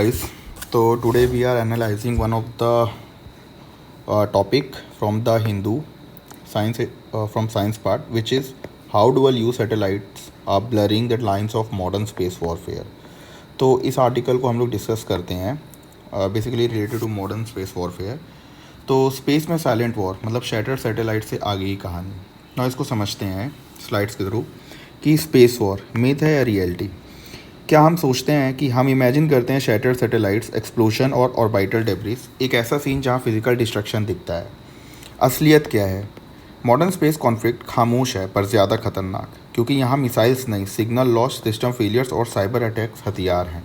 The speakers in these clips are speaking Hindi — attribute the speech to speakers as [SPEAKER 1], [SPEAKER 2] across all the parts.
[SPEAKER 1] Guys, so today we are analyzing one of the topic from the Hindu science from science part, which is how dual use satellites are blurring the lines of modern space warfare. तो इस आर्टिकल को हम लोग डिस्कस करते हैं basically related to modern space warfare. तो स्पेस में साइलेंट वॉर मतलब शैटर्ड सैटेलाइट से आगे की कहानी. ना इसको समझते हैं स्लाइड्स के थ्रू कि स्पेस वॉर मिथ है या रियलिटी. क्या हम सोचते हैं कि हम इमेजिन करते हैं शैटर्ड सैटेलाइट्स, एक्सप्लोजन और ऑर्बिटल डेब्रिस, एक ऐसा सीन जहां फिजिकल डिस्ट्रक्शन दिखता है. असलियत क्या है? मॉडर्न स्पेस कॉन्फ्लिक्ट खामोश है पर ज़्यादा खतरनाक, क्योंकि यहाँ मिसाइल्स नहीं, सिग्नल लॉस, सिस्टम फेलियर्स और साइबर अटैक्स हथियार हैं.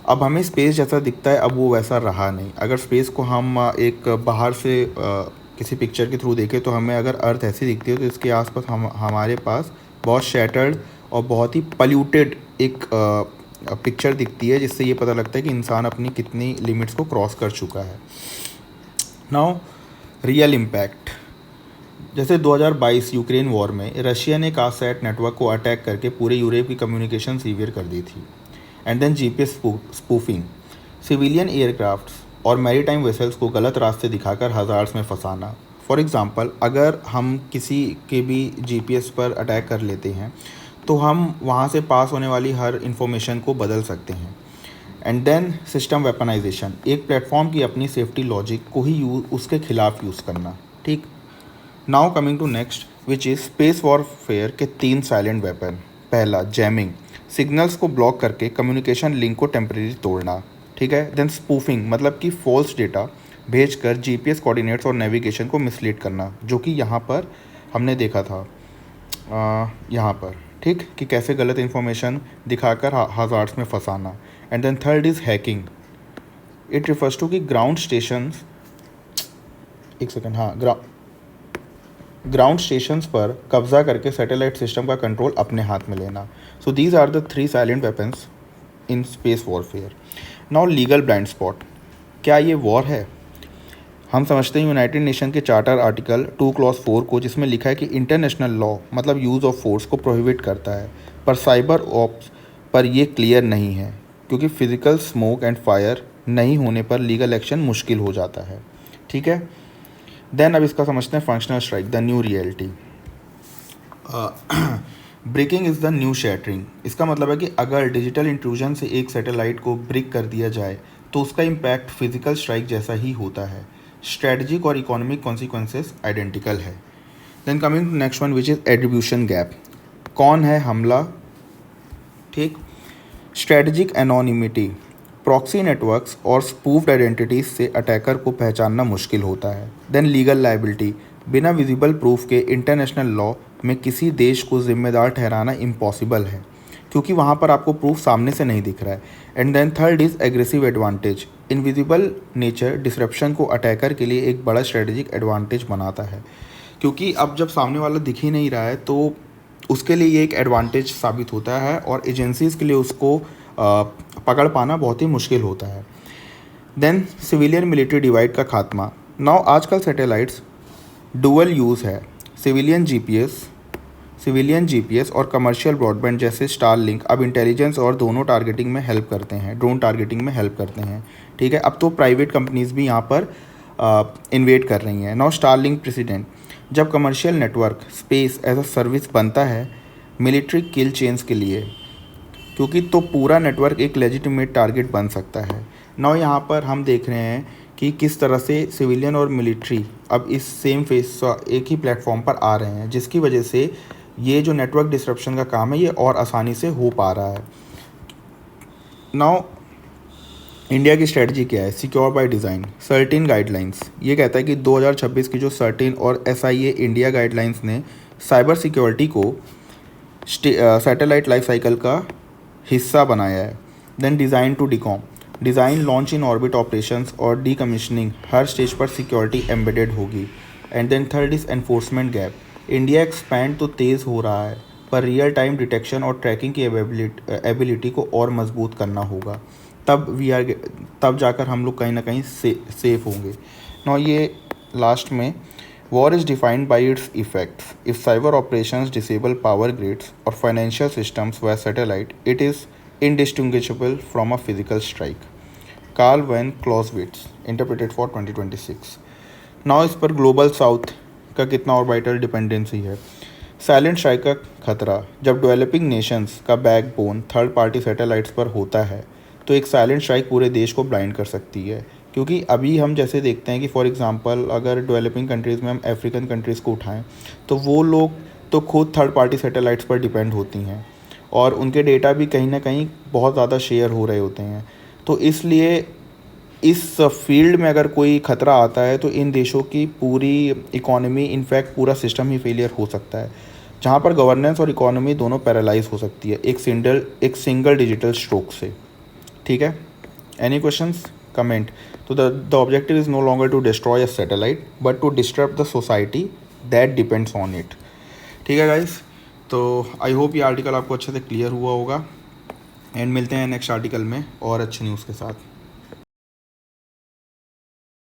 [SPEAKER 1] अब हमें स्पेस जैसा दिखता है, अब वो वैसा रहा नहीं. अगर स्पेस को हम एक बाहर से किसी पिक्चर के थ्रू देखें तो हमें अगर अर्थ ऐसी दिखती है तो इसके आसपास हमारे पास बहुत शैटर्ड और बहुत ही पल्यूटेड एक पिक्चर दिखती है, जिससे ये पता लगता है कि इंसान अपनी कितनी लिमिट्स को क्रॉस कर चुका है. Now real impact. जैसे 2022 यूक्रेन वॉर में रशिया ने कासैट नेटवर्क को अटैक करके पूरे यूरोप की कम्युनिकेशन सीवियर कर दी थी. And then GPS spoofing, civilian aircrafts और मैरीटाइम वेसल्स को गलत रास्ते दिखाकर हज़ार्ड्स में फंसाना. फॉर एग्ज़ाम्पल, अगर हम किसी के भी जीपीएस पर अटैक कर लेते हैं तो हम वहाँ से पास होने वाली हर इंफॉर्मेशन को बदल सकते हैं. एंड देन सिस्टम वेपनाइजेशन, एक प्लेटफॉर्म की अपनी सेफ्टी लॉजिक को ही उसके खिलाफ यूज़ करना. ठीक. Now coming to next, which is space warfare के 3 साइलेंट वेपन. पहला, जैमिंग, सिग्नल्स को ब्लॉक करके कम्युनिकेशन लिंक को टेम्परेरी तोड़ना. ठीक है. देन स्पूफिंग, मतलब कि फॉल्स डेटा भेजकर जीपीएस कोऑर्डिनेट्स और नेविगेशन को मिसलीड करना, जो कि यहाँ पर हमने देखा था यहाँ पर. ठीक, कि कैसे गलत इन्फॉर्मेशन दिखाकर हज़ार्ड्स में फंसाना. And then third is hacking. It refers to कि ग्राउंड स्टेशंस, एक सेकेंड, हाँ, ग्राउंड स्टेशंस पर कब्जा करके सैटेलाइट सिस्टम का कंट्रोल अपने हाथ में लेना. So these are the 3 silent weapons in space warfare. Now legal blind spot. क्या ये वॉर है? हम समझते हैं यूनाइटेड नेशन के चार्टर आर्टिकल 2 क्लॉज 4 को, जिसमें लिखा है कि इंटरनेशनल लॉ मतलब यूज़ ऑफ फोर्स को प्रोहिबिट करता है, पर साइबर ऑप्स पर ये क्लियर नहीं है, क्योंकि फिजिकल स्मोक एंड फायर नहीं होने पर लीगल एक्शन मुश्किल हो जाता है. ठीक है. देन अब इसका समझते हैं functional strike, the new reality. Breaking is the new shattering. इसका मतलब है कि अगर डिजिटल इंट्रूजन से एक सैटेलाइट को ब्रेक कर दिया जाए तो उसका इम्पैक्ट फिजिकल स्ट्राइक जैसा ही होता है. स्ट्रेटजिक और इकोनॉमिक कॉन्सिक्वेंसेस आइडेंटिकल है. Then coming to next one, which is attribution gap. कौन है हमला? ठीक. स्ट्रेटजिक एनोनिमिटी, प्रॉक्सी नेटवर्क्स और स्पूफ्ड आइडेंटिटीज से अटैकर को पहचानना मुश्किल होता है. देन लीगल लाइबिलिटी, बिना विजिबल प्रूफ के इंटरनेशनल लॉ में किसी देश को जिम्मेदार ठहराना इम्पॉसिबल है, क्योंकि वहाँ पर आपको प्रूफ सामने से नहीं दिख रहा है. And then third is aggressive advantage. Invisible nature disruption को अटैकर के लिए एक बड़ा स्ट्रेटजिक एडवांटेज बनाता है, क्योंकि अब जब सामने वाला दिख ही नहीं रहा है तो उसके लिए ये एक एडवांटेज साबित होता है और एजेंसीज़ के लिए उसको पकड़ पाना बहुत ही मुश्किल होता है. देन सिविलियन मिलिट्री डिवाइड का खात्मा. नाउ आजकल सैटेलाइट्स डुअल यूज़ है. सिविलियन जीपीएस और कमर्शियल ब्रॉडबैंड जैसे स्टारलिंक अब इंटेलिजेंस और दोनों टारगेटिंग में हेल्प करते हैं, ड्रोन टारगेटिंग में हेल्प करते हैं. ठीक है. अब तो प्राइवेट कंपनीज भी यहाँ पर इन्वेट कर रही हैं. नाउ स्टारलिंक प्रेसिडेंट, जब commercial network space as a service बनता है मिलिट्री किल चेन्स के लिए, क्योंकि तो पूरा नेटवर्क एक लेजिटिमेट टारगेट बन सकता है. नाउ यहाँ पर हम देख रहे हैं कि किस तरह से सिविलियन और मिलिट्री अब इस सेम फेस एक ही प्लेटफॉर्म पर आ रहे हैं, जिसकी वजह से ये जो नेटवर्क डिसरप्शन का काम है ये और आसानी से हो पा रहा है. नाउ इंडिया की स्ट्रेटजी क्या है? Secure by design, certain guidelines. ये कहता है कि 2026 की जो सर्टेन और एसआईए इंडिया गाइडलाइंस ने साइबर सिक्योरिटी को सैटेलाइट लाइफ साइकिल का हिस्सा बनाया है. Then design to decom, design, launch in orbit operations और डीकमिशनिंग, हर स्टेज पर सिक्योरिटी एम्बेडेड होगी. And then third is enforcement gap. India expand तो तेज़ हो रहा है, पर रियल टाइम डिटेक्शन और ट्रैकिंग की एबिलिटी को और मजबूत करना होगा. तब जाकर हम लोग कहीं ना कहीं सेफ होंगे. ना ये लास्ट में, war is defined by its effects. If cyber operations disable power grids और फाइनेंशियल सिस्टम्स व satellite, it is indistinguishable from a physical strike. Carl von Clausewitz, interpreted for 2026। Now इस पर ग्लोबल साउथ का कितना ऑर्बिटल डिपेंडेंसी है। साइलेंट स्ट्राइक का खतरा, जब डेवलपिंग नेशंस का बैकबोन थर्ड पार्टी सैटेलाइट्स पर होता है तो एक साइलेंट स्ट्राइक पूरे देश को ब्लाइंड कर सकती है। क्योंकि अभी हम जैसे देखते हैं कि फॉर एग्जांपल अगर डेवलपिंग कंट्रीज़ में हम अफ्रीकन कंट्रीज़ को उठाएं तो वो लोग तो खुद थर्ड पार्टी सैटेलाइट्स पर डिपेंड होती हैं और उनके डेटा भी कहीं ना कहीं बहुत ज़्यादा शेयर हो रहे होते हैं। तो इसलिए इस फील्ड में अगर कोई ख़तरा आता है तो इन देशों की पूरी इकोनॉमी, इनफैक्ट पूरा सिस्टम ही फेलियर हो सकता है, जहाँ पर गवर्नेंस और इकोनॉमी दोनों पैरालाइज हो सकती है एक सिंगल डिजिटल स्ट्रोक से। ठीक है, एनी क्वेश्चंस, कमेंट। तो the objective is no longer to destroy a satellite but to disturb the society that depends on it. ठीक है गाइस, तो आई होप ये आर्टिकल आपको अच्छे से क्लियर हुआ होगा एंड मिलते हैं नेक्स्ट आर्टिकल में और अच्छी न्यूज़ के साथ।